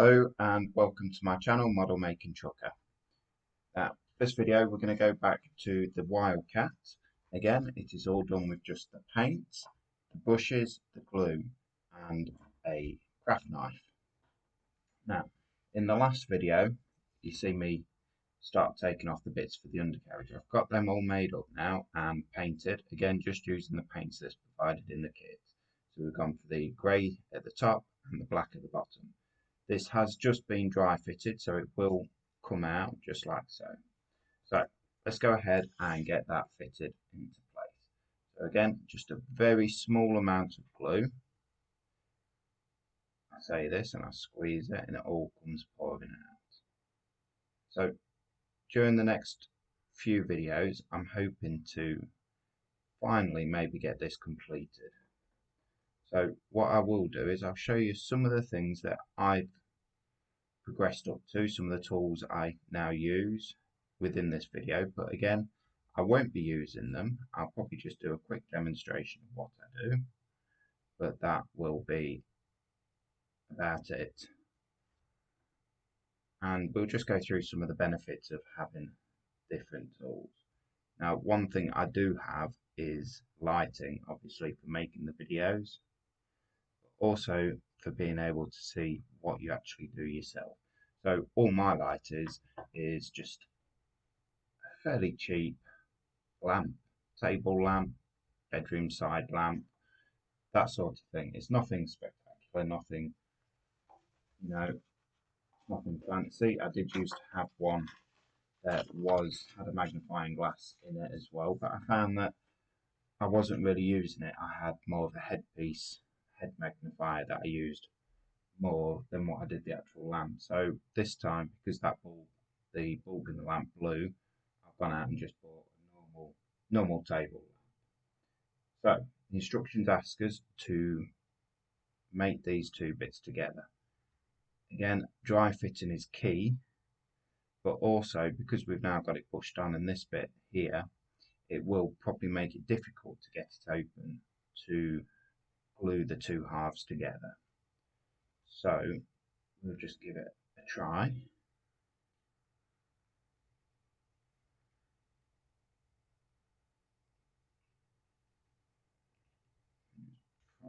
Hello and welcome to my channel, Model Making Trucker. Now, this video we're going to go back to the Wildcat. Again, it is all done with just the paint, the brushes, the glue and a craft knife. Now, in the last video, you see me start taking off the bits for the undercarriage. I've got them all made up now and painted, again just using the paints that's provided in the kit. So we've gone for the grey at the top and the black at the bottom. This has just been dry fitted, so it will come out just like so. So let's go ahead and get that fitted into place. So again, just a very small amount of glue. I say this and I squeeze it and it all comes pouring out. So during the next few videos, I'm hoping to finally maybe get this completed. So what I will do is I'll show you some of the things that I've progressed up to, some of the tools I now use within this video, but again I won't be using them. I'll probably just do a quick demonstration of what I do, but that will be about it, and we'll just go through some of the benefits of having different tools. Now, one thing I do have is lighting, obviously for making the videos, but also for being able to see what you actually do yourself. So all my light is just a fairly cheap lamp, table lamp, bedroom side lamp, that sort of thing. It's nothing spectacular, nothing, nothing fancy. I did used to have one that had a magnifying glass in it as well, but I found that I wasn't really using it. I had more of a headpiece, head magnifier that I used more than what I did the actual lamp. So this time, because the bulb in the lamp blew, I've gone out and just bought a normal table lamp. So the instructions ask us to make these two bits together. Again, dry fitting is key, but also because we've now got it pushed on in this bit here, it will probably make it difficult to get it open to glue the two halves together. So we'll just give it a try.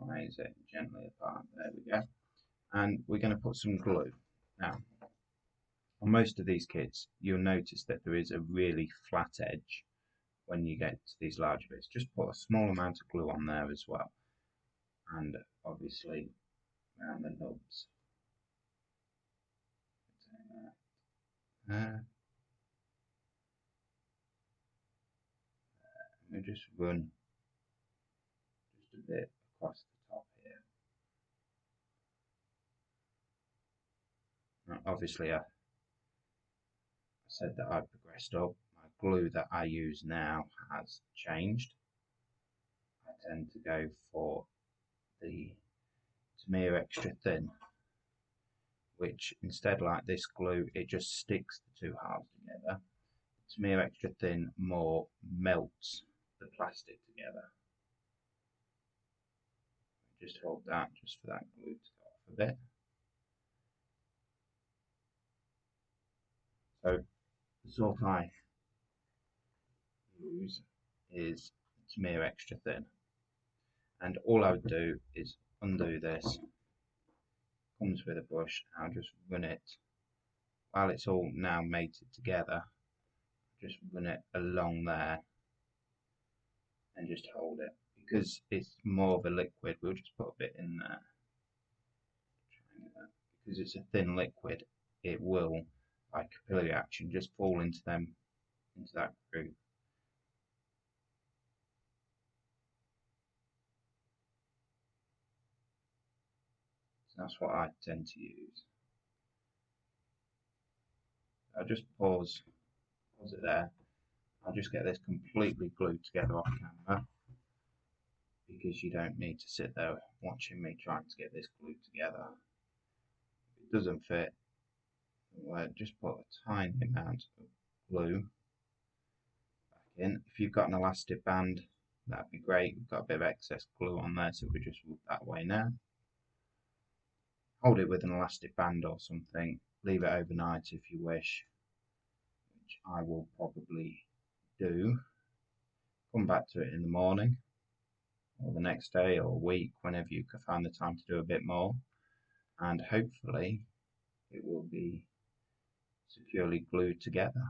Prise it gently apart. There we go. And we're going to put some glue. Now, on most of these kits, you'll notice that there is a really flat edge when you get to these larger bits. Just put a small amount of glue on there as well. And obviously around the nubs. We just run just a bit across the top here. Now, obviously, I said that I progressed up. My glue that I use now has changed. I tend to go for the Tamiya Extra Thin, which instead, like this glue, it just sticks the two halves together. Tamiya Extra Thin more melts the plastic together. Just hold that just for that glue to go off a bit. So the sort I use is Tamiya Extra Thin, and all I would do is undo this. Comes with a brush. I'll just run it while it's all now mated together. Just run it along there and just hold it. Because it's more of a liquid, we'll just put a bit in there. Because it's a thin liquid, it will, by capillary action, just fall into that groove. So that's what I tend to use. I'll just pause it there. I'll just get this completely glued together off camera, because you don't need to sit there watching me trying to get this glued together. If it doesn't fit, we'll just put a tiny amount of glue back in. If you've got an elastic band, that'd be great. We've got a bit of excess glue on there, so we just move that way now. hold it with an elastic band or something, leave it overnight if you wish, which I will probably do. Come back to it in the morning or the next day or a week, whenever you can find the time to do a bit more, and hopefully it will be securely glued together.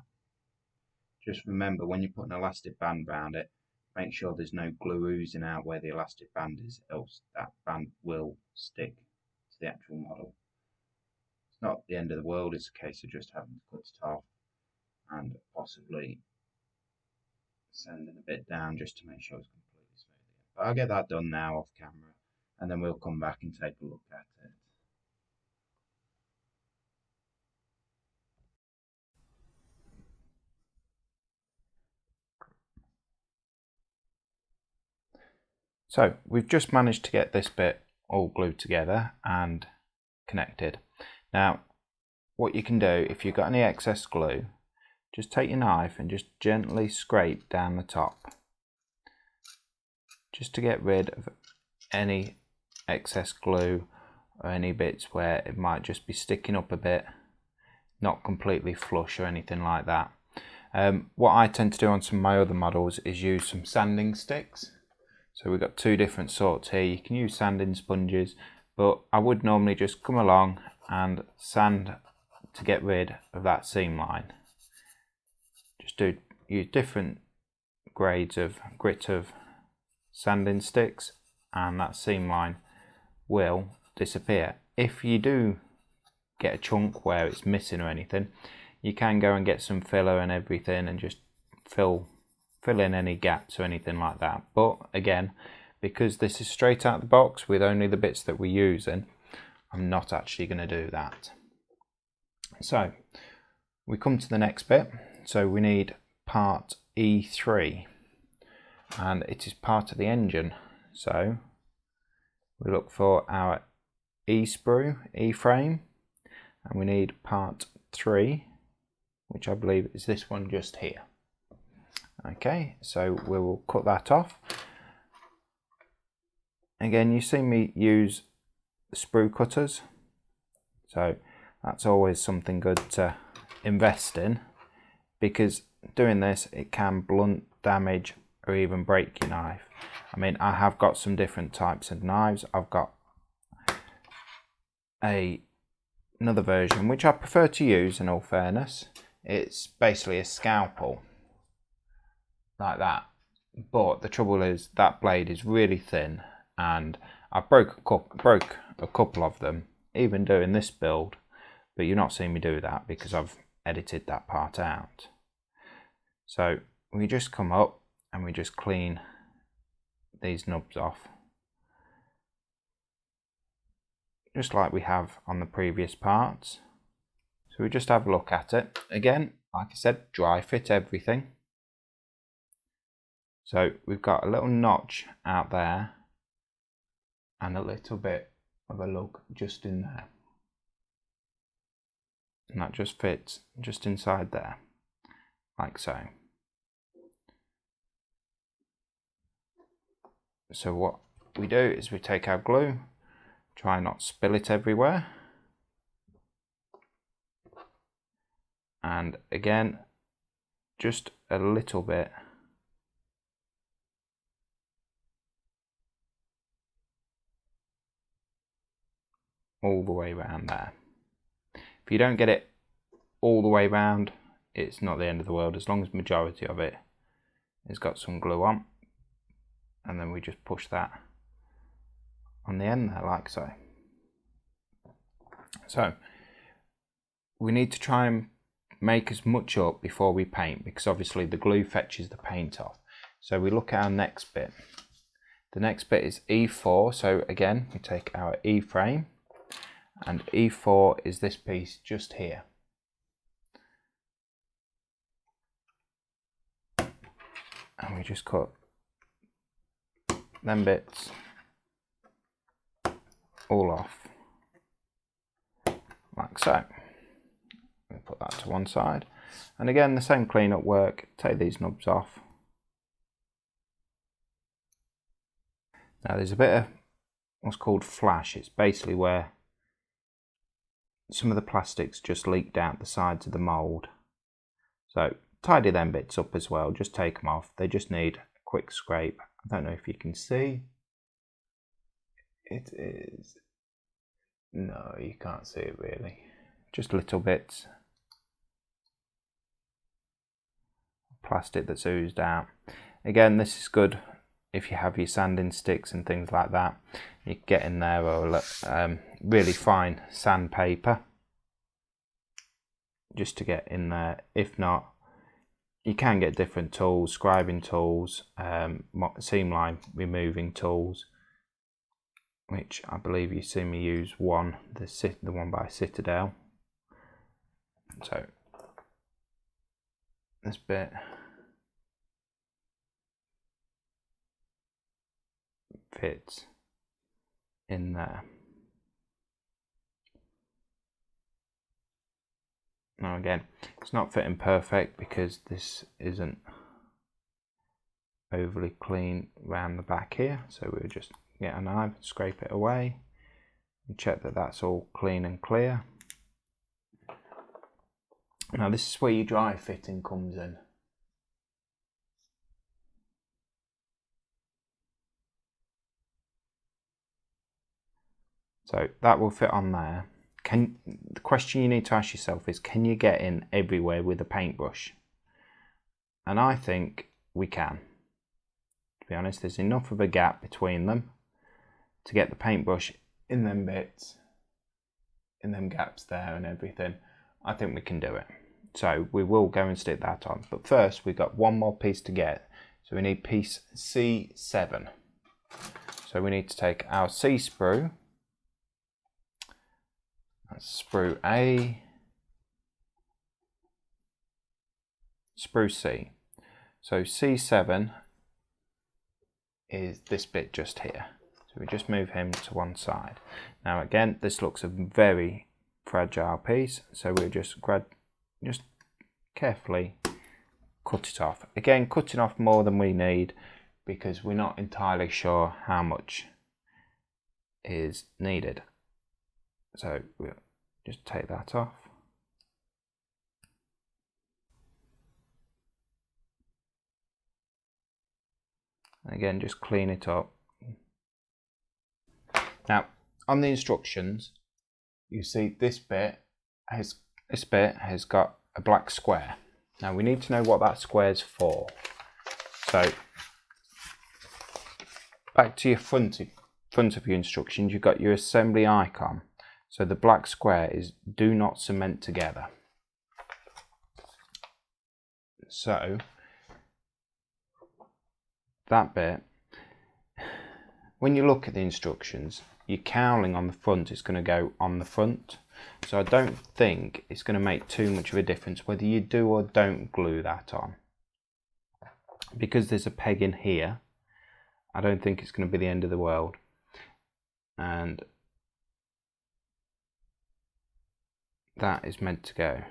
Just remember, when you put an elastic band around it, make sure there's no glue oozing out where the elastic band is, else that band will stick to the actual model. It's not the end of the world, it's a case of just having to cut it off and possibly sanding a bit down just to make sure it's completely smooth. But I'll get that done now off camera, and then we'll come back and take a look at it. So we've just managed to get this bit all glued together and connected. Now what you can do, if you've got any excess glue, just take your knife and just gently scrape down the top, just to get rid of any excess glue or any bits where it might just be sticking up a bit, not completely flush or anything like that. What I tend to do on some of my other models is use some sanding sticks. So we've got two different sorts here. You can use sanding sponges, but I would normally just come along and sand to get rid of that seam line. Just use different grades of grit of sanding sticks, and that seam line will disappear. If you do get a chunk where it's missing or anything, you can go and get some filler and everything and just fill in any gaps or anything like that. But again, because this is straight out of the box with only the bits that we're using, I'm not actually going to do that. So we come to the next bit. So we need part E3, and it is part of the engine. So we look for our E-sprue, E-frame, and we need part 3, which I believe is this one just here. Okay, so we will cut that off. Again, you see me use sprue cutters, so that's always something good to invest in, because doing this, it can blunt, damage, or even break your knife. I mean, I have got some different types of knives. I've got another version which I prefer to use, in all fairness. It's basically a scalpel like that, but the trouble is that blade is really thin, and I broke a couple of them even doing this build, but you're not seeing me do that because I've edited that part out. So we just come up and we just clean these nubs off, just like we have on the previous parts. So we just have a look at it. Again, like I said, dry fit everything. So we've got a little notch out there and a little bit of a lug just in there, and that just fits just inside there, like so. So what we do is we take our glue, try not spill it everywhere, and again just a little bit all the way around there. If you don't get it all the way around, it's not the end of the world, as long as the majority of it has got some glue on, and then we just push that on the end there, like so. So we need to try and make as much up before we paint, because obviously the glue fetches the paint off. So we look at our next bit. The next bit is E4. So again, we take our E frame, and E4 is this piece just here. And we just cut them bits all off, like so. We put that to one side, and again the same cleanup work. Take these nubs off. Now there's a bit of what's called flash. It's basically where some of the plastics just leaked out the sides of the mould. So tidy them bits up as well, just take them off. They just need a quick scrape. I don't know if you can see. It is, no, you can't see it really. Just little bits of plastic that's oozed out. Again, this is good if you have your sanding sticks and things like that. You can get in there, or really fine sandpaper just to get in there. If not, you can get different tools, scribing tools, seam line removing tools, which I believe you see me use one, the one by Citadel. So this bit fits in there. Now again, it's not fitting perfect because this isn't overly clean around the back here, so we'll just get a knife, scrape it away and check that that's all clean and clear. Now this is where your dry fitting comes in. So that will fit on there. The question you need to ask yourself is, can you get in everywhere with a paintbrush? And I think we can. To be honest, there's enough of a gap between them to get the paintbrush in them bits, in them gaps there and everything. I think we can do it. So we will go and stick that on. But first we've got one more piece to get. So we need piece C7. So we need to take our C sprue. That's sprue A, sprue C. So C7 is this bit just here. So we just move him to one side. Now again, this looks a very fragile piece, so we'll just carefully cut it off. Again, cutting off more than we need because we're not entirely sure how much is needed. So we'll just take that off. And again, just clean it up. Now, on the instructions, you see this bit has got a black square. Now we need to know what that square's for. So back to your front of your instructions, you've got your assembly icon. So the black square is do not cement together. So that bit, when you look at the instructions, your cowling on the front is going to go on the front. So I don't think it's going to make too much of a difference whether you do or don't glue that on. Because there's a peg in here, I don't think it's going to be the end of the world. And that is meant to go.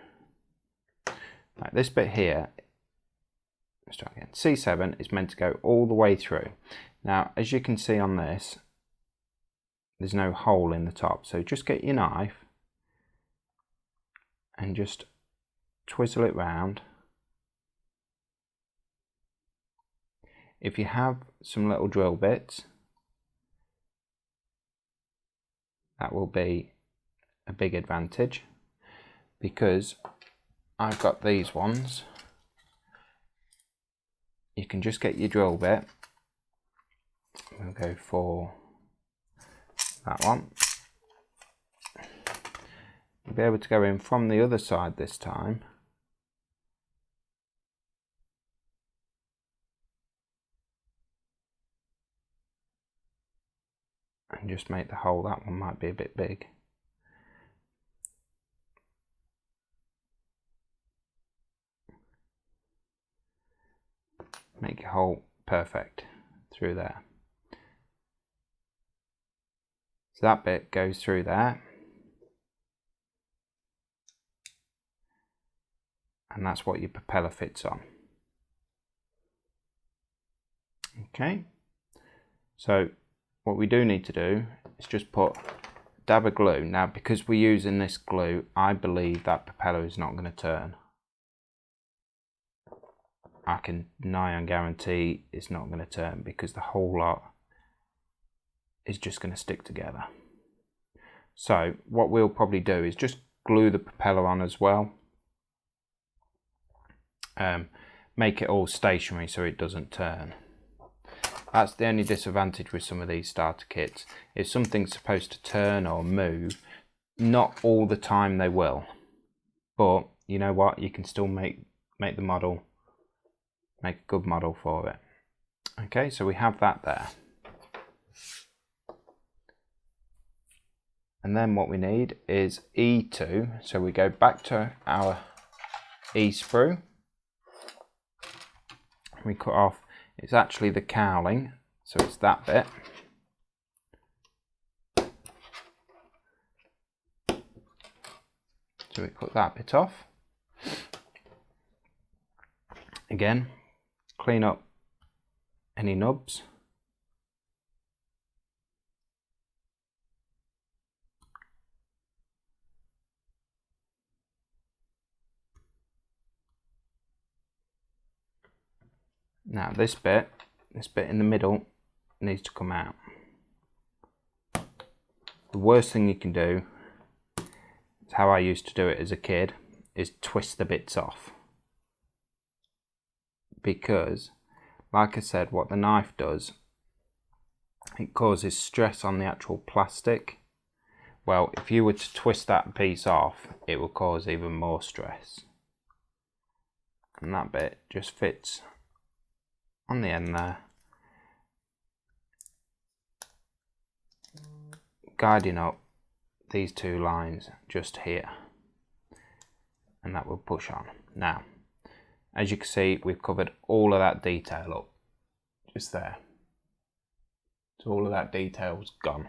Right, this bit here, let's try again. C7 is meant to go all the way through. Now, as you can see on this, there's no hole in the top. So just get your knife and just twizzle it round. If you have some little drill bits, that will be a big advantage, because I've got these ones. You can just get your drill bit. We'll go for that one. You'll be able to go in from the other side this time. And just make the hole. That one might be a bit big. Make your hole perfect through there. So that bit goes through there. And that's what your propeller fits on. Okay. So what we do need to do is just put dab of glue. Now, because we're using this glue, I believe that propeller is not going to turn. I can nigh on guarantee it's not going to turn because the whole lot is just going to stick together. So what we'll probably do is just glue the propeller on as well. Make it all stationary so it doesn't turn. That's the only disadvantage with some of these starter kits. If something's supposed to turn or move, not all the time they will. But you know what? You can still make the model, make a good model for it. Okay, so we have that there. And then what we need is E2. So we go back to our E sprue. We cut off, it's actually the cowling, so it's that bit. So we cut that bit off. Again, clean up any nubs. Now this bit in the middle needs to come out. The worst thing you can do, it's how I used to do it as a kid, is twist the bits off. Because, like I said, what the knife does, it causes stress on the actual plastic. Well, if you were to twist that piece off, it will cause even more stress. And that bit just fits on the end there, guiding up these two lines just here, and that will push on. Now, as you can see, we've covered all of that detail up, just there. So all of that detail's gone.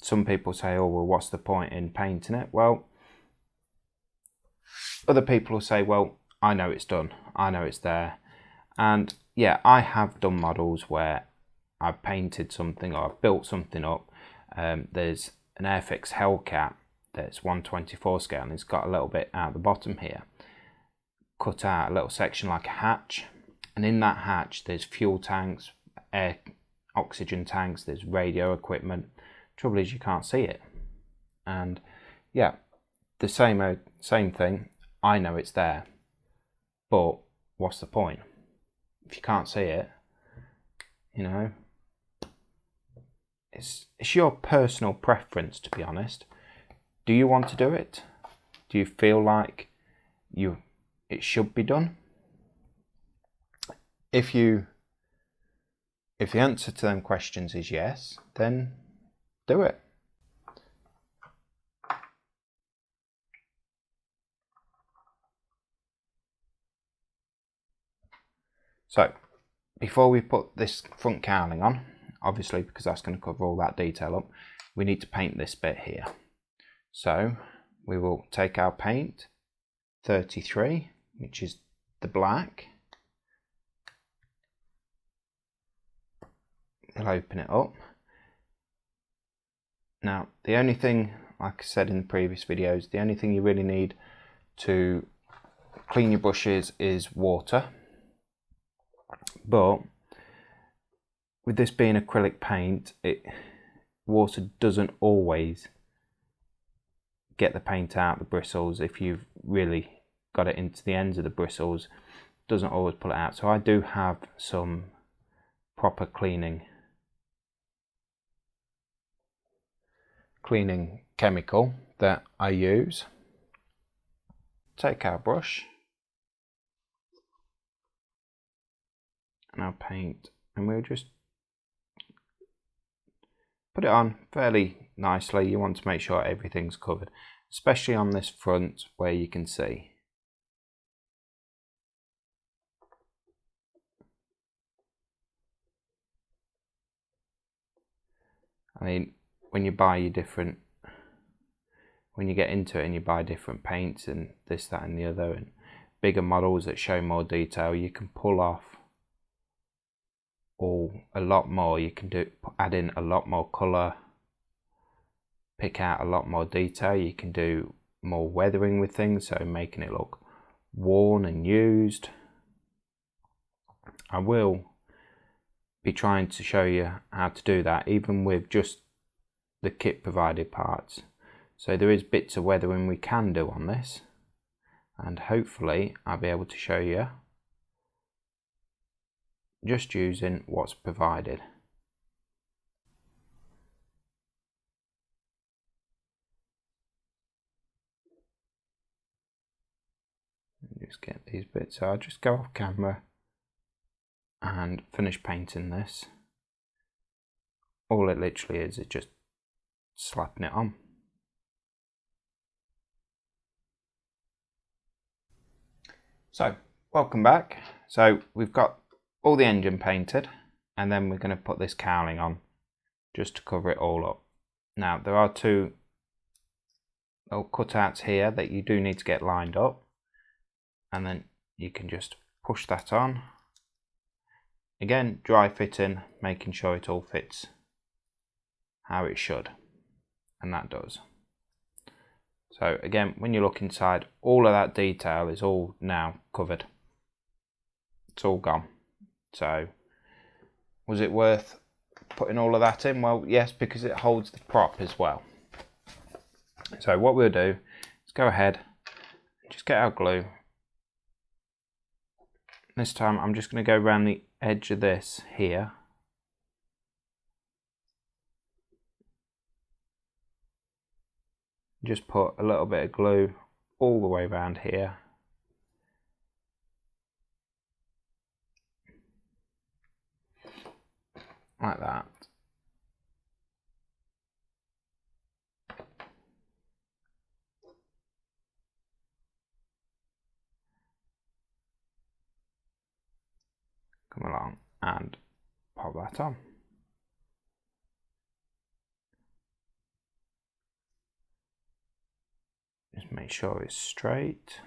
Some people say, oh well, what's the point in painting it? Well, other people will say, well, I know it's done, I know it's there. And yeah, I have done models where I've painted something or I've built something up. There's an Airfix Hellcat that's 1/24 scale and it's got a little bit out the bottom here, cut out a little section like a hatch, and in that hatch there's fuel tanks, air oxygen tanks, there's radio equipment. Trouble is you can't see it. And yeah, the same thing, I know it's there, but what's the point if you can't see it? You know, it's your personal preference, to be honest. Do you want to do it? Do you feel like it should be done? If the answer to them questions is yes, then do it. So, before we put this front cowling on, obviously because that's going to cover all that detail up, we need to paint this bit here. So, we will take our paint, 33, which is the black. We'll open it up. Now, the only thing, like I said in the previous videos, the only thing you really need to clean your brushes is water. But with this being acrylic paint, water doesn't always get the paint out the bristles. If you've really got it into the ends of the bristles, it doesn't always pull it out. So I do have some proper cleaning chemical that I use. Take our brush and our paint, and we'll just put it on fairly nicely. You want to make sure everything's covered, especially on this front where you can see. I mean, when you buy your different, when you get into it and you buy different paints and this, that and the other, and bigger models that show more detail, you can pull off a lot more. You can add in a lot more colour, pick out a lot more detail. You can do more weathering with things, so making it look worn and used. I will be trying to show you how to do that even with just the kit provided parts. So there is bits of weathering we can do on this, and hopefully I'll be able to show you just using what's provided. Just get these bits, so I'll just go off camera and finish painting this. All it literally is just slapping it on. So welcome back. So we've got all the engine painted, and then we're going to put this cowling on just to cover it all up. Now there are two little cutouts here that you do need to get lined up, and then you can just push that on. Again, dry fitting, making sure it all fits how it should, and that does. So again, when you look inside, all of that detail is all now covered. It's all gone. So was it worth putting all of that in? Well, yes, because it holds the prop as well. So what we'll do is go ahead and just get our glue. This time I'm just going to go around the edge of this here. Just put a little bit of glue all the way around here. Like that. Come along and pop that on. Just make sure it's straight.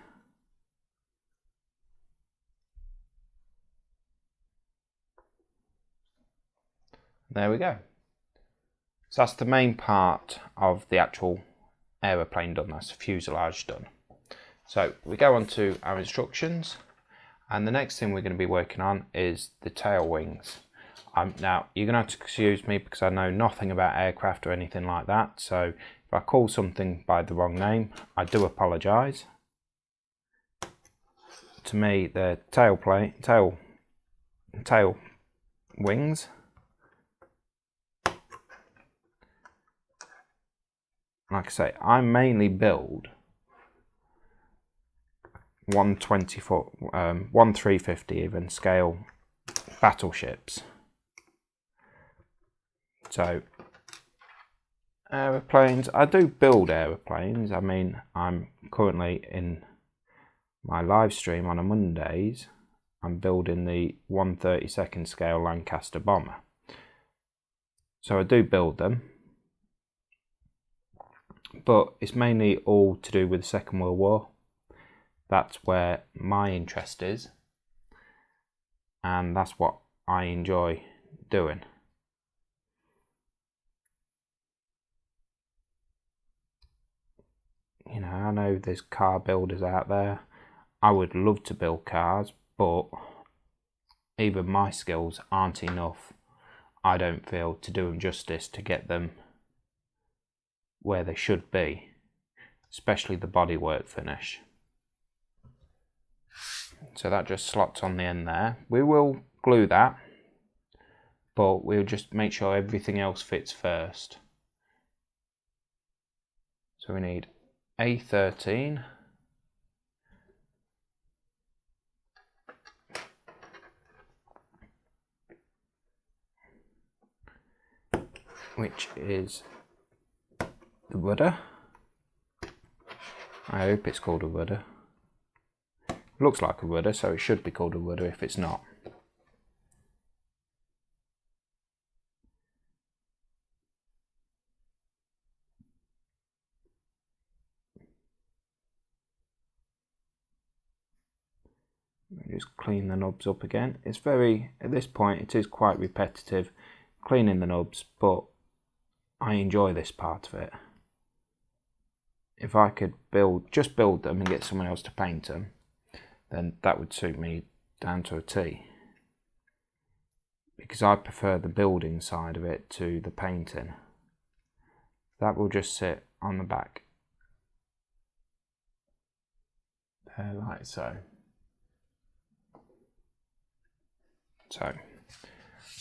There we go. So that's the main part of the actual aeroplane done. That's the fuselage done. So we go on to our instructions, and the next thing we're going to be working on is the tail wings. Now you're going to have to excuse me because I know nothing about aircraft or anything like that, so if I call something by the wrong name, I do apologise. To me, the tail wings like I say, I mainly build 1 350 even scale battleships. So aeroplanes, I do build aeroplanes. I mean, I'm currently in my live stream on a Mondays, I'm building the 1/32 scale Lancaster bomber. So I do build them, but it's mainly all to do with the Second World War. That's where my interest is, and that's what I enjoy doing. You know, I know there's car builders out there. I would love to build cars, but even my skills aren't enough, I don't feel, to do them justice to get them where they should be, especially the bodywork finish. So that just slots on the end there. We will glue that, but we'll just make sure everything else fits first. So we need A13, which is the rudder. I hope it's called a rudder. It looks like a rudder, so it should be called a rudder if it's not. Just clean the knobs up again. It's very, at this point, it is quite repetitive cleaning the knobs, but I enjoy this part of it. if I could just build them and get someone else to paint them, then that would suit me down to a T. Because I prefer the building side of it to the painting. That will just sit on the back. Like so. So,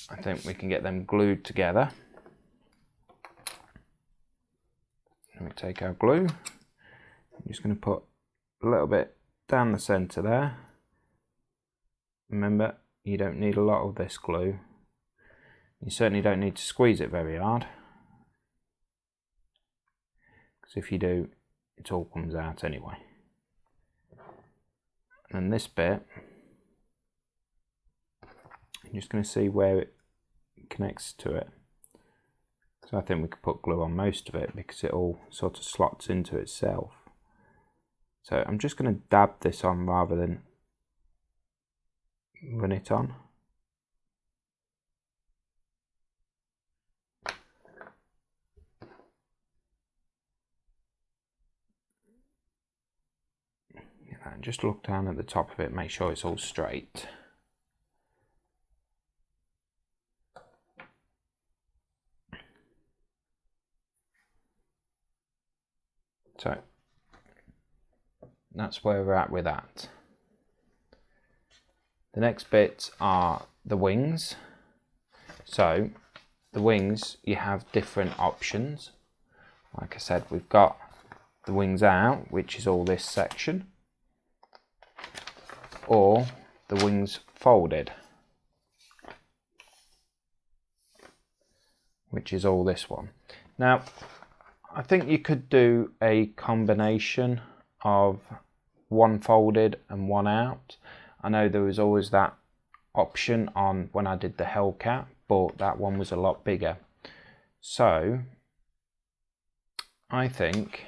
I think we can get them glued together. Let me take our glue. I'm just going to put a little bit down the centre there. Remember, you don't need a lot of this glue. You certainly don't need to squeeze it very hard, because if you do, it all comes out anyway. And then this bit, I'm just going to see where it connects to it. So I think we could put glue on most of it because it all sort of slots into itself. So I'm just going to dab this on rather than run it on. And just look down at the top of it, make sure it's all straight. So that's where we're at with that. The next bits are the wings. So the wings, you have different options. Like I said, we've got the wings out, which is all this section, or the wings folded, which is all this one. Now, I think you could do a combination of one folded and one out. I know there was always that option on when I did the Hellcat, but that one was a lot bigger. So I think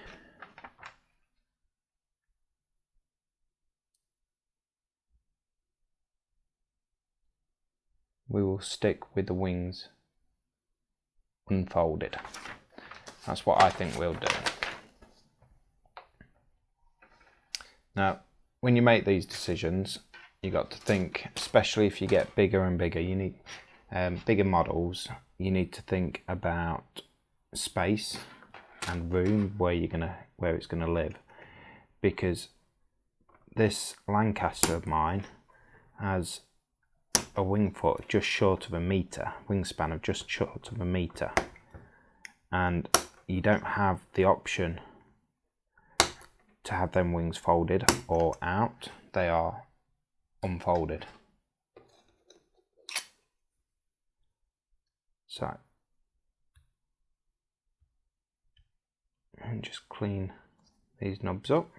we will stick with the wings unfolded. That's what I think we'll do. Now, when you make these decisions, you got to think, especially if you get bigger and bigger, you need bigger models, you need to think about space and room where it's gonna live, because this Lancaster of mine has a wing foot just short of a metre, wingspan of just short of a metre, and you don't have the option to have them wings folded or out. They are unfolded. So, and just clean these knobs up.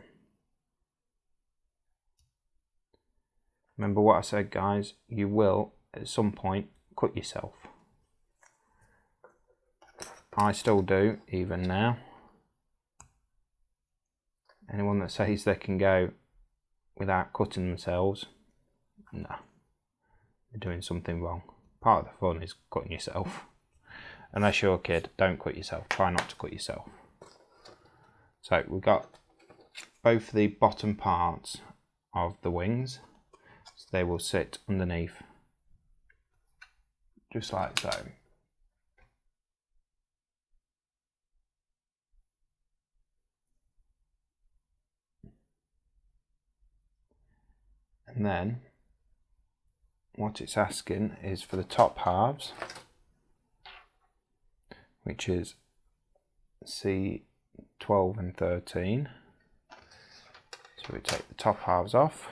Remember what I said, guys, you will at some point cut yourself. I still do, even now. Anyone that says they can go without cutting themselves, no, they're doing something wrong. Part of the fun is cutting yourself. Unless you're a kid, don't cut yourself. Try not to cut yourself. So we've got both the bottom parts of the wings. So they will sit underneath, just like so. And then what it's asking is for the top halves, which is C12 and 13. So we take the top halves off.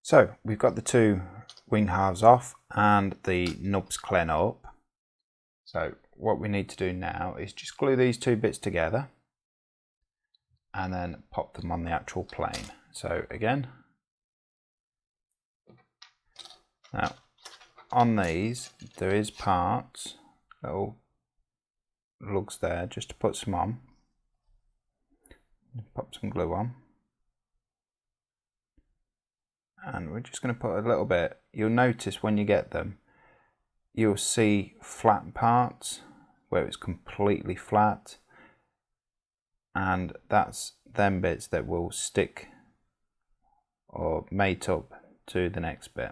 So we've got the two wing halves off and the nubs clean up. So what we need to do now is just glue these two bits together and then pop them on the actual plane. So again, Now on these there is parts, little lugs there, just to put some on. Pop some glue on. And we're just going to put a little bit. You'll notice when you get them, you'll see flat parts where it's completely flat, and that's them bits that will stick or mate up to the next bit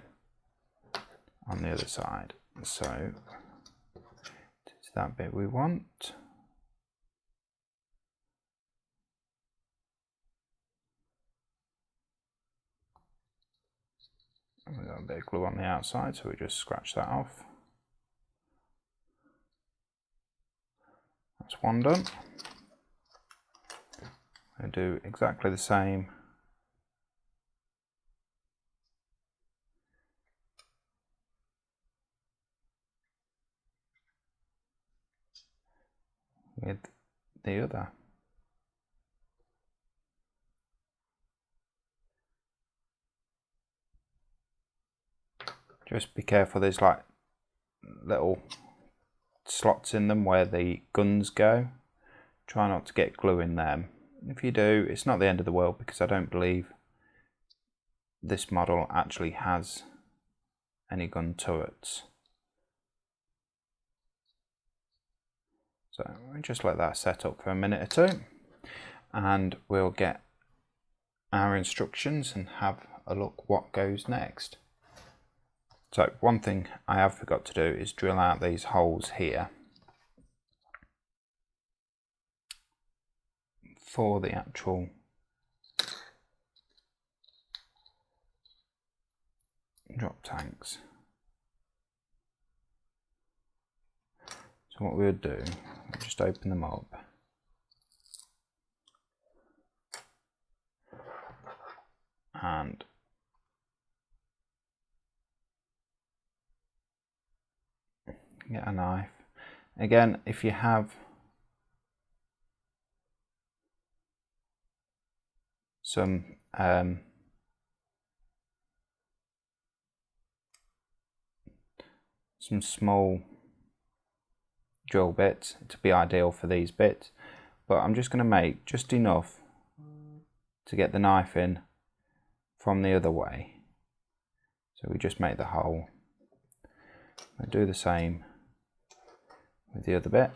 on the other side. So it's that bit we want. We've got a bit of glue on the outside, so we just scratch that off. That's one done. We'll do exactly the same with the other. Just be careful, there's like little slots in them where the guns go. Try not to get glue in them. If you do, it's not the end of the world, because I don't believe this model actually has any gun turrets. So we'll just let that set up for a minute or two, and we'll get our instructions and have a look what goes next. So one thing I have forgot to do is drill out these holes here for the actual drop tanks. So what we'll do, we'll just open them up. And get a knife. Again, if you have some small drill bits, to be ideal for these bits, but I'm just going to make just enough to get the knife in from the other way. So we just make the hole. We'll do the same with the other bit.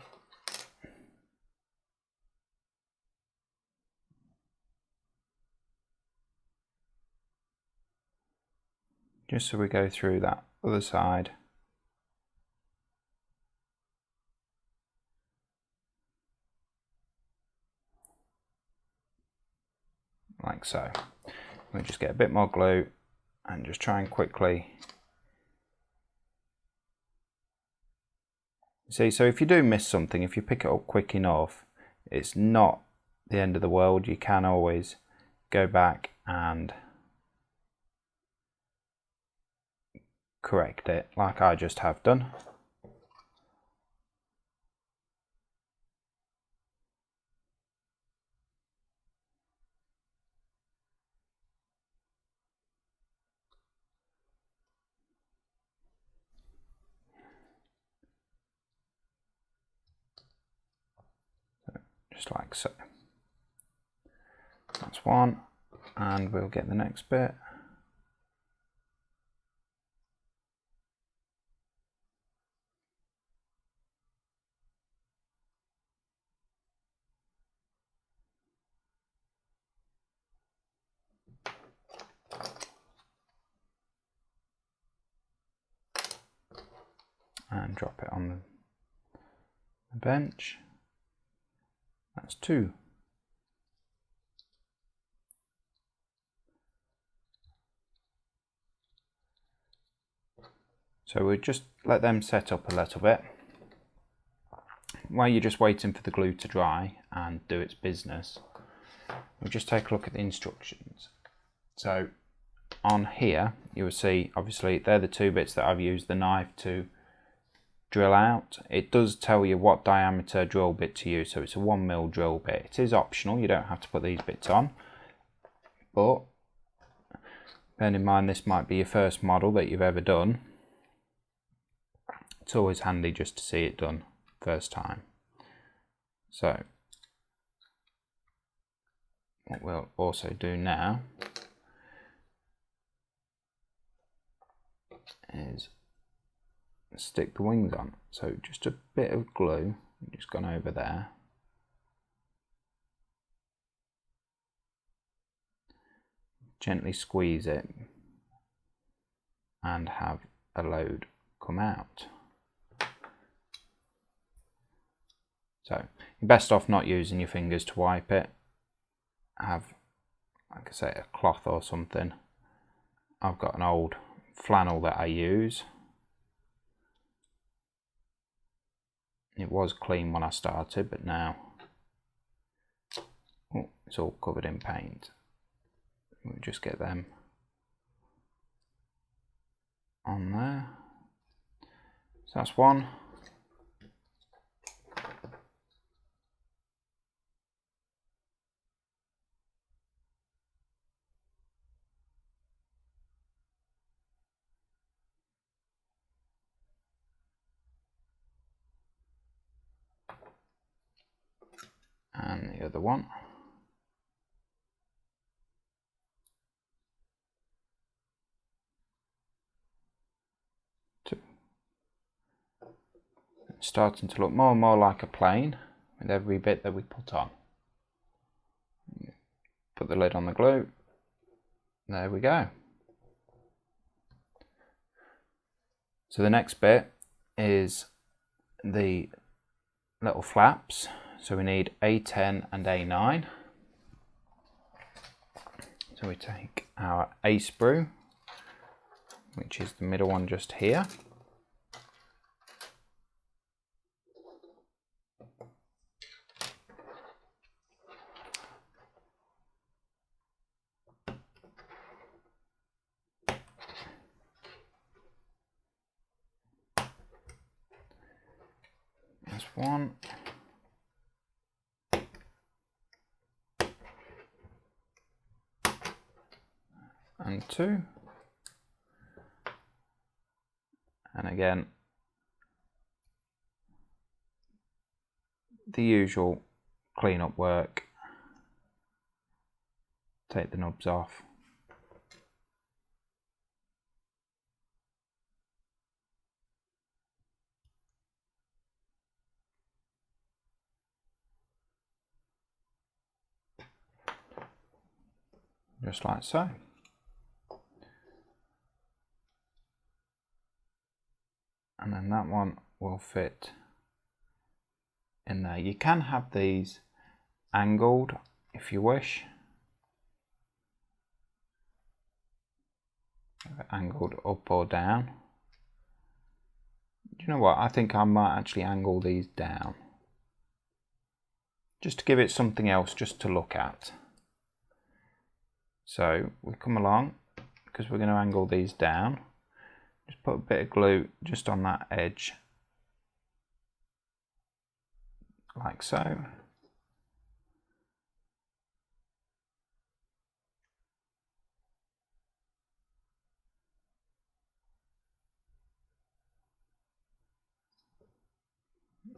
Just so we go through that other side. Like so. We'll just get a bit more glue and just try and quickly. See, so if you do miss something, if you pick it up quick enough, it's not the end of the world. You can always go back and correct it, like I just have done. Just like so. That's one, and we'll get the next bit. And drop it on the bench. That's two. So we'll just let them set up a little bit while you're just waiting for the glue to dry and do its business. We'll just take a look at the instructions. So on here you will see, obviously they're the two bits that I've used the knife to drill out. It does tell you what diameter drill bit to use, so it's a 1mm drill bit. It is optional, you don't have to put these bits on, but Bearing in mind this might be your first model that you've ever done, it's always handy just to see it done first time. So what we'll also do now is stick the wings on. So just a bit of glue, just gone over there. Gently squeeze it and have a load come out. So you're best off not using your fingers to wipe it. Have, like I say, a cloth or something. I've got an old flannel that I use. It was clean when I started, but now it's all covered in paint. We'll just get them on there. So that's one. And the other one. Two. It's starting to look more and more like a plane with every bit that we put on. Put the lid on the glue. There we go. So the next bit is the little flaps. So we need A10 and A9. So we take our A sprue, which is the middle one just here. That's one. And two. And again, the usual clean-up work. Take the nubs off. Just like so. And then that one will fit in there. You can have these angled if you wish. Angled up or down. Do you know what? I think I might actually angle these down. Just to give it something else just to look at. So we come along, because we're going to angle these down. Just put a bit of glue just on that edge, like so.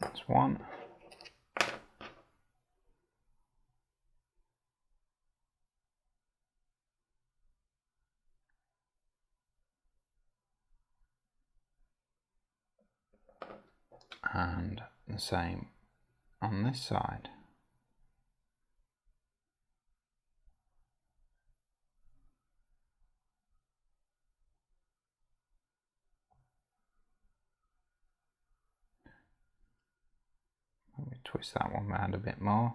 That's one. And the same on this side. Let me twist that one around a bit more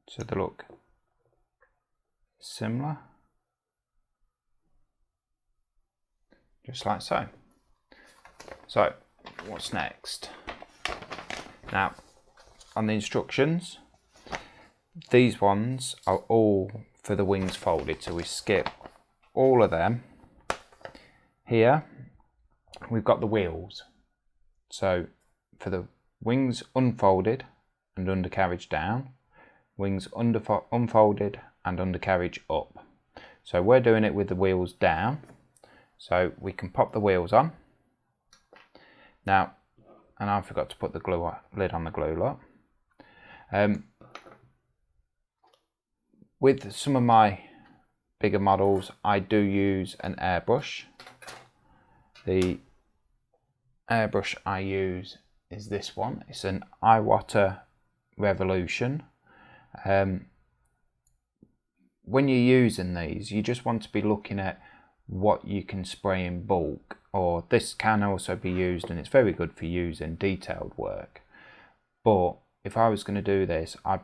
so they look similar, just like so. So what's next? Now on the instructions, these ones are all for the wings folded, so we skip all of them. Here we've got the wheels, so for the wings unfolded and undercarriage down, wings unfolded and undercarriage up. So we're doing it with the wheels down. So we can pop the wheels on. Now, and I forgot to put the lid on the glue lot. With some of my bigger models, I do use an airbrush. The airbrush I use is this one. It's an Iwata Revolution. When you're using these, you just want to be looking at what you can spray in bulk, or this can also be used, and it's very good for using detailed work. But if I was going to do this, I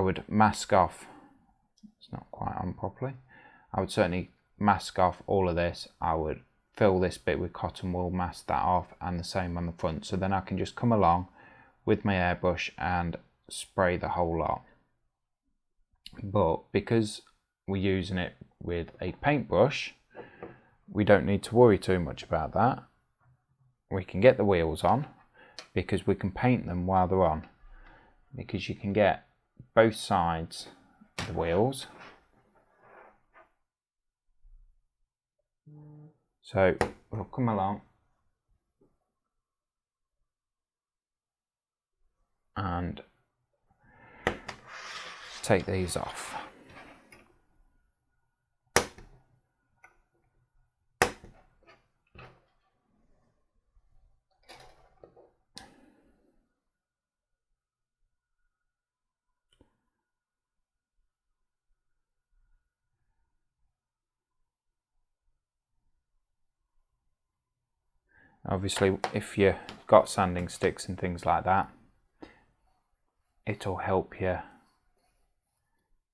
would mask off. It's not quite on properly. I would certainly mask off all of this. I would fill this bit with cotton wool, mask that off, and the same on the front. So then I can just come along with my airbrush and spray the whole lot. But because we're using it with a paintbrush, we don't need to worry too much about that. We can get the wheels on because we can paint them while they're on, because you can get both sides of the wheels. So we'll come along and take these off. Obviously, if you've got sanding sticks and things like that, it'll help you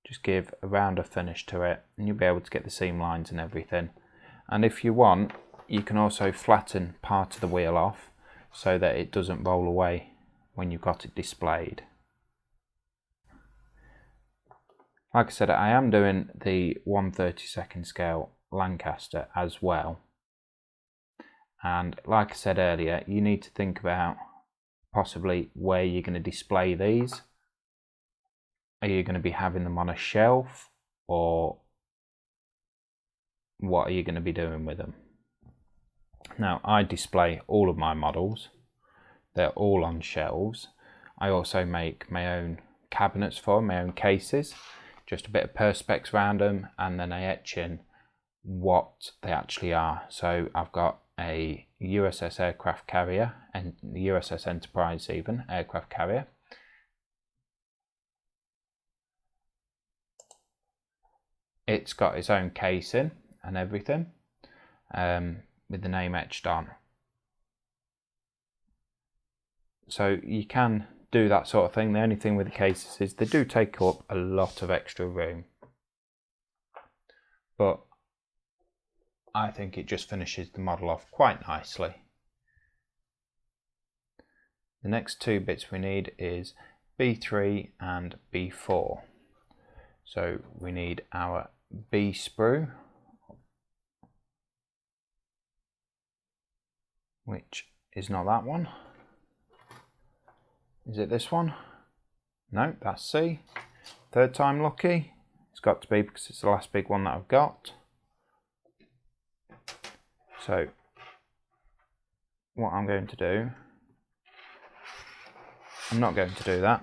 just give a rounder finish to it, and you'll be able to get the seam lines and everything. And if you want, you can also flatten part of the wheel off so that it doesn't roll away when you've got it displayed. Like I said, I am doing the 1/32 scale Lancaster as well. And like I said earlier, you need to think about possibly where you're going to display these. Are you going to be having them on a shelf, or what are you going to be doing with them? Now, I display all of my models. They're all on shelves. I also make my own cabinets for them, my own cases. Just a bit of perspex around them, and then I etch in what they actually are. So I've got a USS aircraft carrier, and the USS Enterprise even aircraft carrier. It's got its own casing and everything, with the name etched on. So you can do that sort of thing. The only thing with the cases is they do take up a lot of extra room, but I think it just finishes the model off quite nicely. The next two bits we need is B3 and B4. So we need our B sprue, which is not that one. Is it this one? No, that's C. Third time lucky. It's got to be, because it's the last big one that I've got. So what I'm going to do, I'm not going to do that.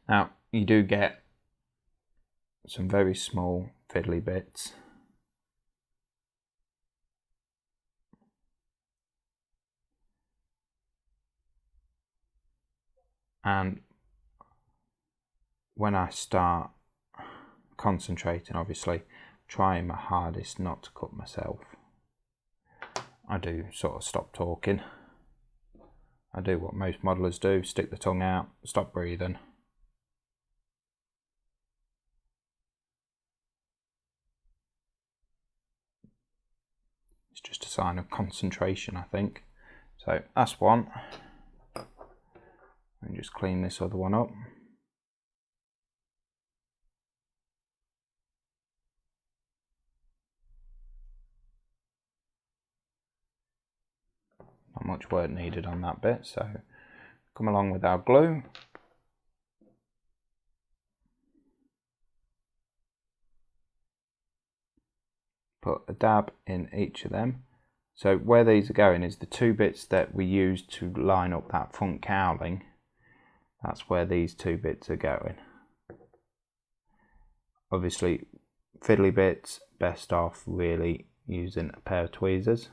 Now, you do get some very small fiddly bits. And when I start concentrating, obviously, trying my hardest not to cut myself, I do sort of stop talking. I do what most modelers do, stick the tongue out, stop breathing. It's just a sign of concentration, I think. So that's one. And just clean this other one up. much work needed on that bit, so come along with our glue. Put a dab in each of them. So where these are going is the two bits that we used to line up that front cowling. That's where these two bits are going. Obviously, fiddly bits, best off really using a pair of tweezers.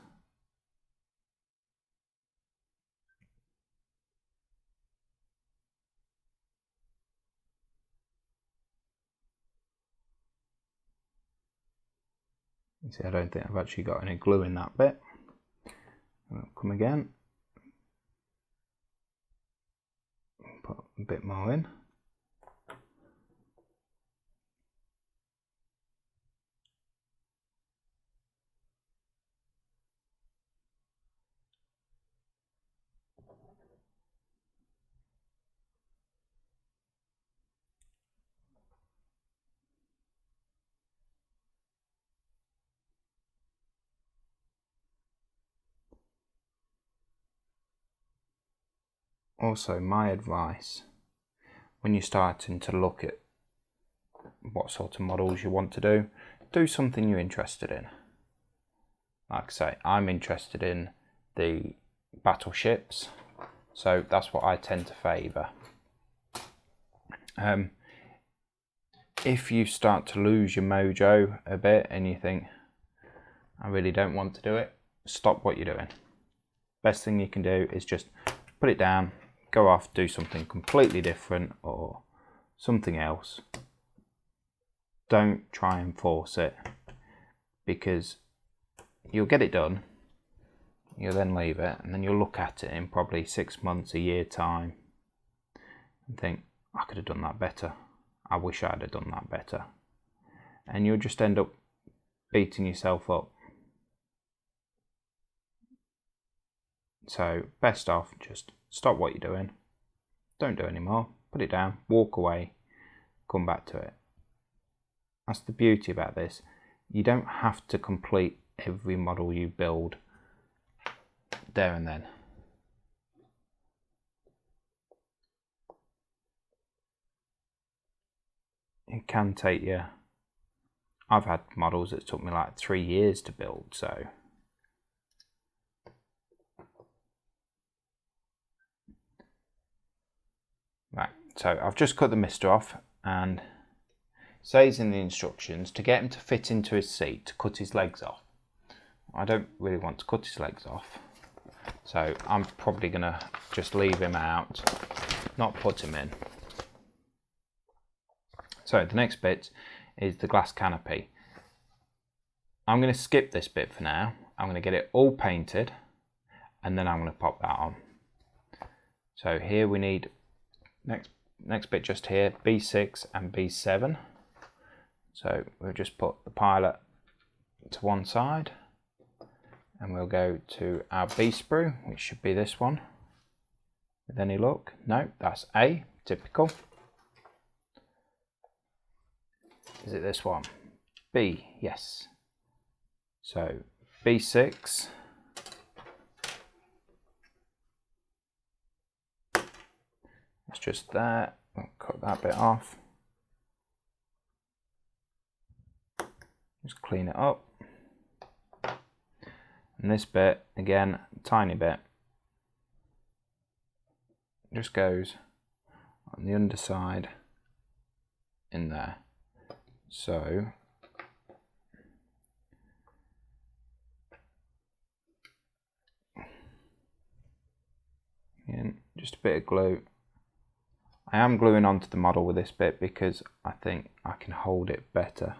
You see, I don't think I've actually got any glue in that bit. I'll come again. Put a bit more in. Also, my advice, when you're starting to look at what sort of models you want to do something you're interested in. Like I say, I'm interested in the battleships, so that's what I tend to favour. If you start to lose your mojo a bit and you think, I really don't want to do it, stop what you're doing. Best thing you can do is just put it down, go off, do something completely different or something else. Don't try and force it, because you'll get it done, you'll then leave it, and then you'll look at it in probably 6 months, a year time and think, I could have done that better. I wish I'd have done that better. And you'll just end up beating yourself up. So best off, just stop what you're doing. Don't do any more. Put it down, walk away, come back to it. That's the beauty about this. You don't have to complete every model you build there and then. It can take you, I've had models that took me like 3 years to build, so right, so I've just cut the mister off, and says in the instructions to get him to fit into his seat to cut his legs off. I don't really want to cut his legs off, so I'm probably going to just leave him out, not put him in. So the next bit is the glass canopy. I'm going to skip this bit for now. I'm going to get it all painted and then I'm going to pop that on. So here we need, next bit just here, B6 and B7. So we'll just put the pilot to one side and we'll go to our B sprue, which should be this one. With any luck, no, that's A, typical. Is it this one? B, yes. So B6. It's just there. I'll cut that bit off. Just clean it up. And this bit, again, tiny bit, just goes on the underside in there. So again, just a bit of glue. I am gluing onto the model with this bit because I think I can hold it better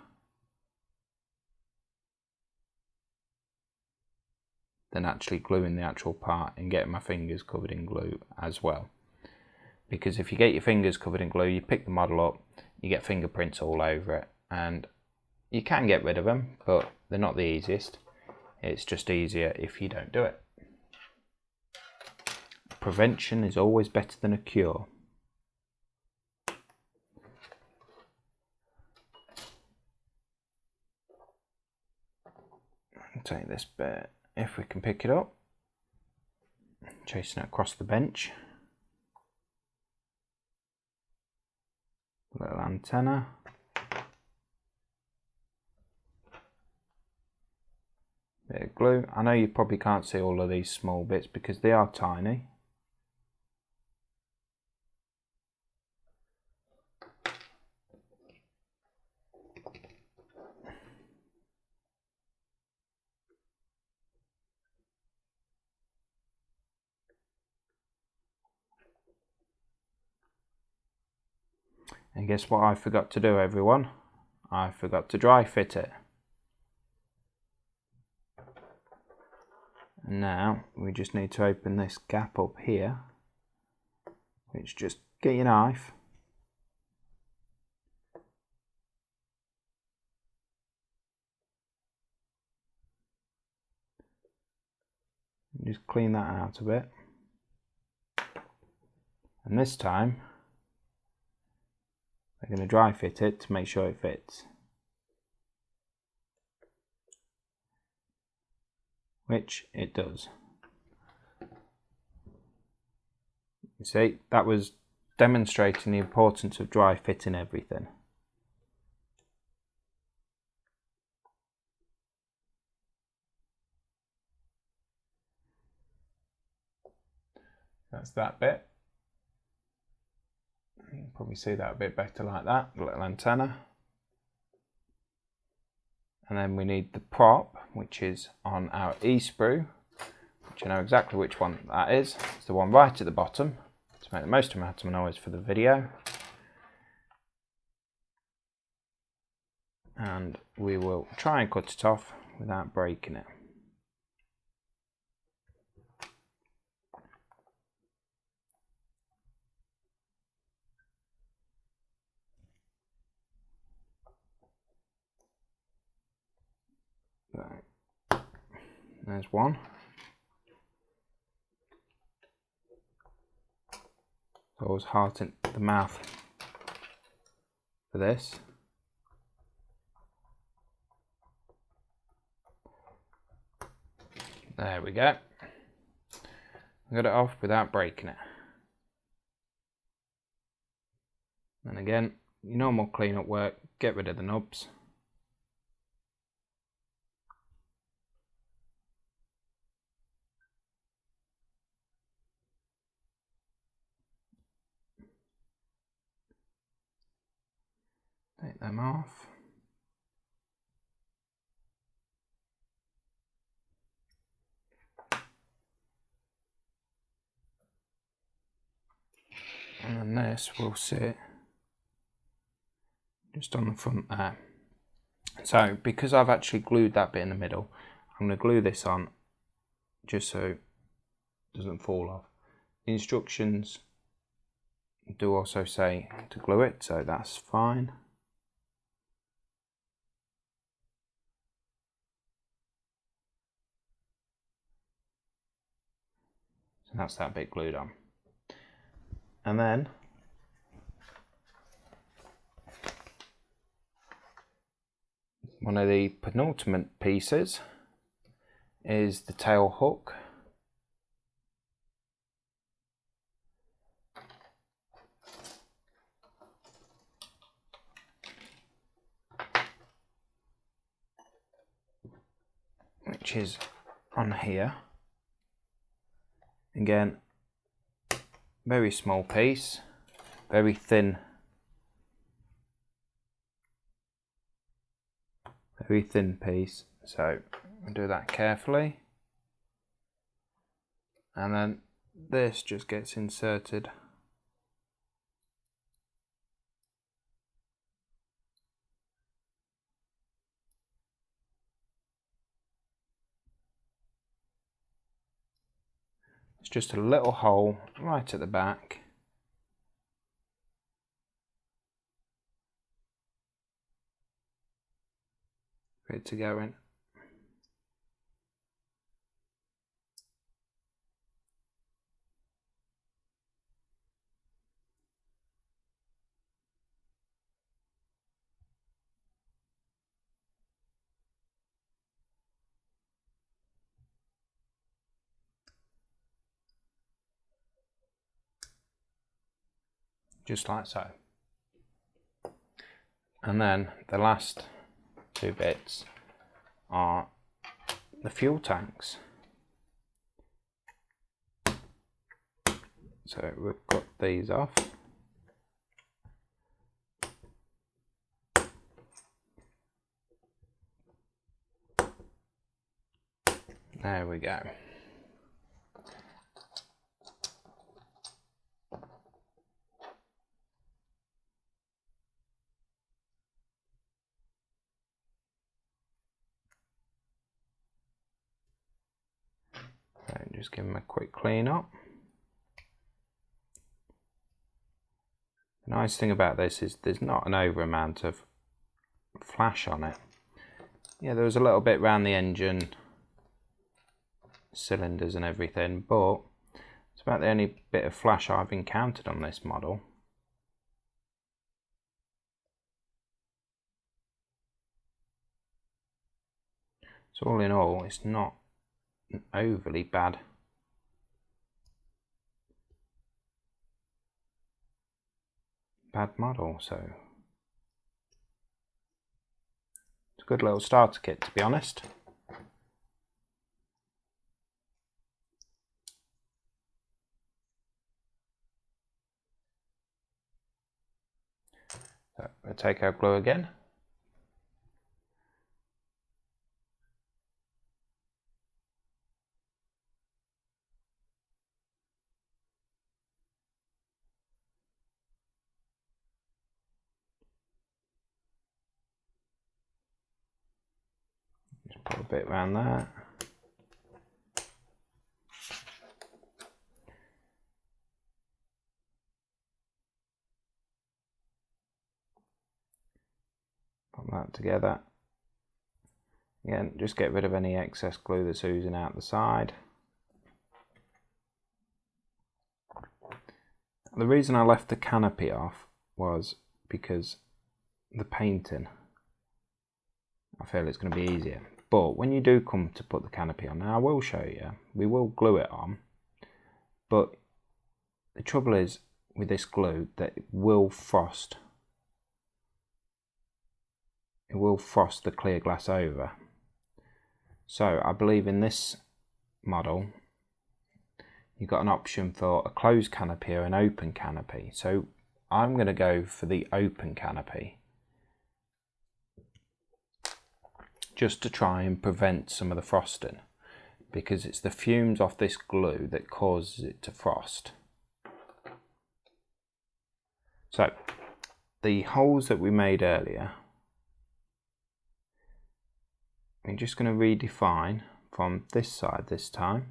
than actually gluing the actual part and getting my fingers covered in glue as well. Because if you get your fingers covered in glue, you pick the model up, you get fingerprints all over it, and you can get rid of them, but they're not the easiest. It's just easier if you don't do it. Prevention is always better than a cure. Take this bit, if we can pick it up. chasing it across the bench. Little antenna. Bit of glue. I know you probably can't see all of these small bits because they are tiny. And guess what I forgot to do, everyone? I forgot to dry fit it. And now we just need to open this gap up here, which just get your knife. And just clean that out a bit. And this time we're going to dry fit it to make sure it fits. Which it does. You see, that was demonstrating the importance of dry fitting everything. That's that bit. You can probably see that a bit better like that, the little antenna. And then we need the prop, which is on our E-sprue, which I know exactly which one that is. It's the one right at the bottom, to make the most amount of noise for the video. And we will try and cut it off without breaking it. So, there's one. Always heart in the mouth for this. There we go. I got it off without breaking it. And again, your normal cleanup work, get rid of the nubs. Take them off. And then this will sit just on the front there. So because I've actually glued that bit in the middle, I'm going to glue this on just so it doesn't fall off. The instructions do also say to glue it, so that's fine. So that's that bit glued on. And then one of the penultimate pieces is the tail hook. Which is on here. Again, very small piece, very thin piece, so I'll do that carefully. And then this just gets inserted it's just a little hole right at the back. For it to go in. just like so. And then the last two bits are the fuel tanks. So we've got these off. There we go. So just give them a quick clean up. The nice thing about this is there's not an over amount of flash on it. Yeah, there was a little bit around the engine, cylinders and everything, but it's about the only bit of flash I've encountered on this model. So all in all, it's not an overly bad model, so it's a good little starter kit, to be honest. So we'll take our glue again. Just put a bit around that. Put that together. Again, just get rid of any excess glue that's oozing out the side. The reason I left the canopy off was because the painting, I feel it's going to be easier. But when you do come to put the canopy on, now I will show you, we will glue it on, but the trouble is with this glue that it will frost. It will frost the clear glass over. So I believe in this model you've got an option for a closed canopy or an open canopy. So I'm going to go for the open canopy, just to try and prevent some of the frosting, because it's the fumes off this glue that causes it to frost. So the holes that we made earlier, I'm just going to redefine from this side this time.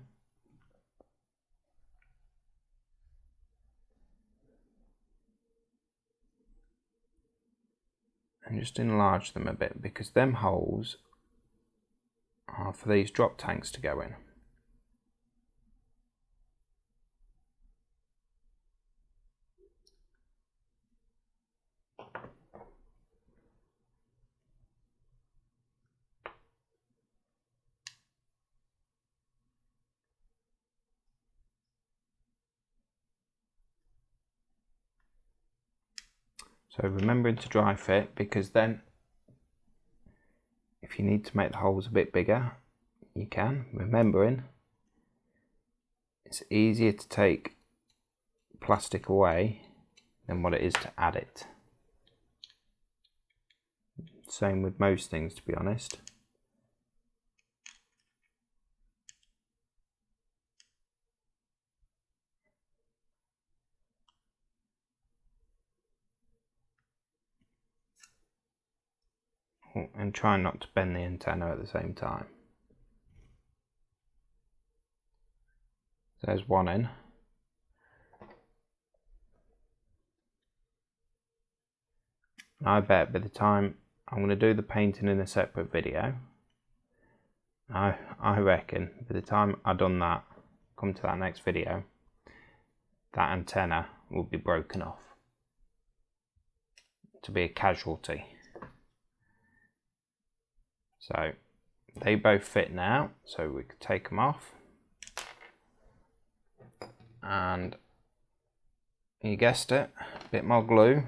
And just enlarge them a bit, because them holes are for these drop tanks to go in. So remembering to dry fit, because then if you need to make the holes a bit bigger, you can. Remembering it's easier to take plastic away than what it is to add it. Same with most things, to be honest. And try not to bend the antenna at the same time. There's one in. I bet by the time I'm going to do the painting in a separate video, I reckon by the time I've done that, come to that next video, that antenna will be broken off to be a casualty. So they both fit now, so we could take them off, and You guessed it, a bit more glue.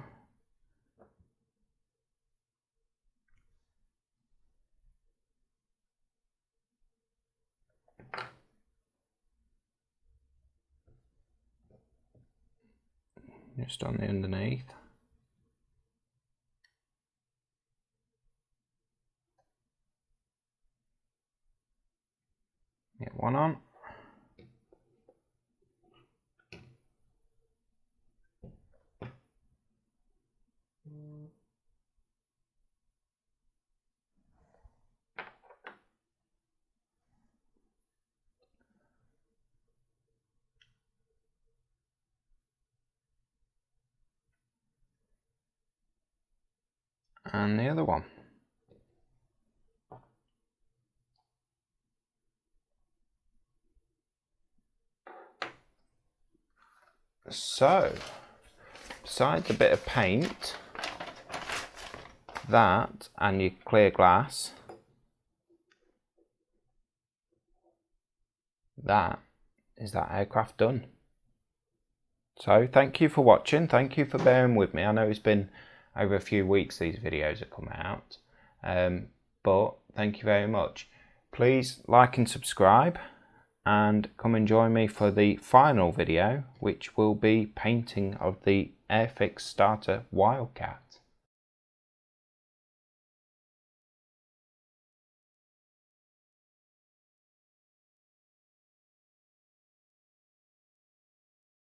Just on the underneath. Get one on. And the other one. So, besides a bit of paint, that and your clear glass, that is that aircraft done. So thank you for watching, thank you for bearing with me. I know it's been over a few weeks these videos have come out, but thank you very much. Please like and subscribe, and come and join me for the final video, which will be painting of the Airfix starter Wildcat.